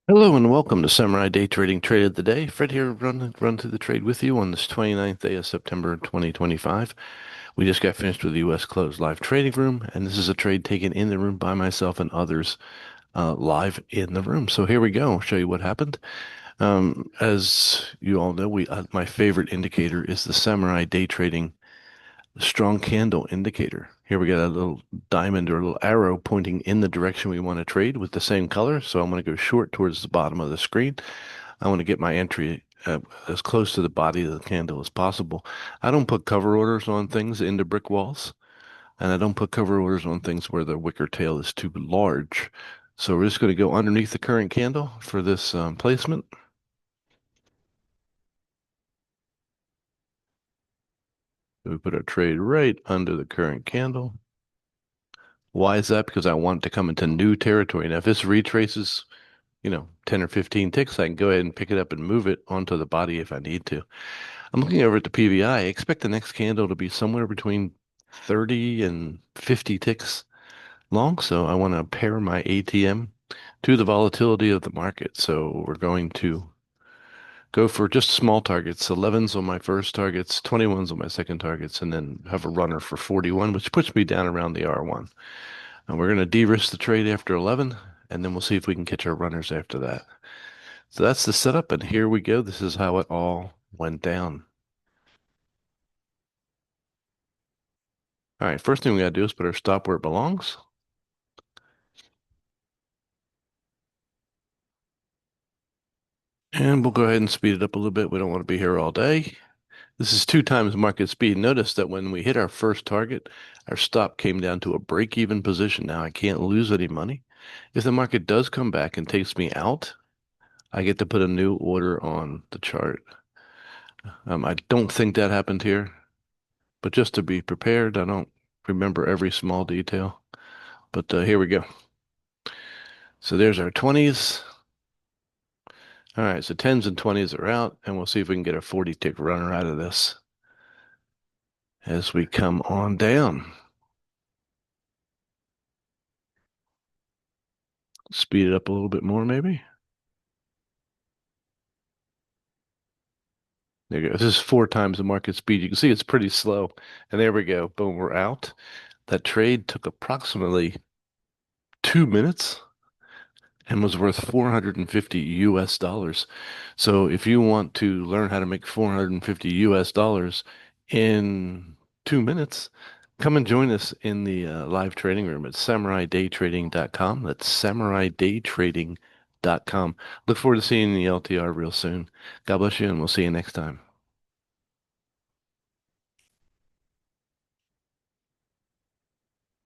Hello and welcome to Samurai Day Trading Trade of the Day. Fred here, run through the trade with you on this 29th day of September 2025. We just got finished with the U.S. closed live trading room, and this is a trade taken in the room by myself and others live in the room. So here we go. I'll show you what happened. As you all know, we my favorite indicator is the Samurai Day Trading strong candle indicator. Here we got a little diamond or a little arrow pointing in the direction we want to trade with the same color. So I'm going to go short towards the bottom of the screen. I want to get my entry as close to the body of the candle as possible. I don't put cover orders on things into brick walls, and I don't put cover orders on things where the wicker tail is too large. So we're just going to go underneath the current candle for this placement. We put our trade right under the current candle. Why is that? Because I want it to come into new territory. Now, if this retraces, 10 or 15 ticks, I can go ahead and pick it up and move it onto the body if I need to. I'm looking over at the PVI. Expect the next candle to be somewhere between 30 and 50 ticks long. So I want to pair my ATM to the volatility of the market. So we're going to go for just small targets, 11s on my first targets, 21s on my second targets, and then have a runner for 41, which puts me down around the R1. And we're going to de-risk the trade after 11, and then we'll see if we can catch our runners after that. So that's the setup, and here we go. This is how it all went down. All right, first thing we got to do is put our stop where it belongs. And we'll go ahead and speed it up a little bit. We don't want to be here all day. This is 2 times market speed. Notice that when we hit our first target, our stop came down to a break-even position. Now I can't lose any money. If the market does come back and takes me out, I get to put a new order on the chart. I don't think that happened here. But just to be prepared, I don't remember every small detail. But here we go. So there's our 20s. All right, so 10s and 20s are out, and we'll see if we can get a 40 tick runner out of this as we come on down. Speed it up a little bit more, maybe. There you go. This is 4 times the market speed. You can see it's pretty slow. And there we go. Boom, we're out. That trade took approximately 2 minutes and was worth 450 US dollars. So if you want to learn how to make 450 US dollars in 2 minutes, come and join us in the live trading room at samuraidaytrading.com. That's samuraidaytrading.com. Look forward to seeing the LTR real soon. God bless you, and we'll see you next time.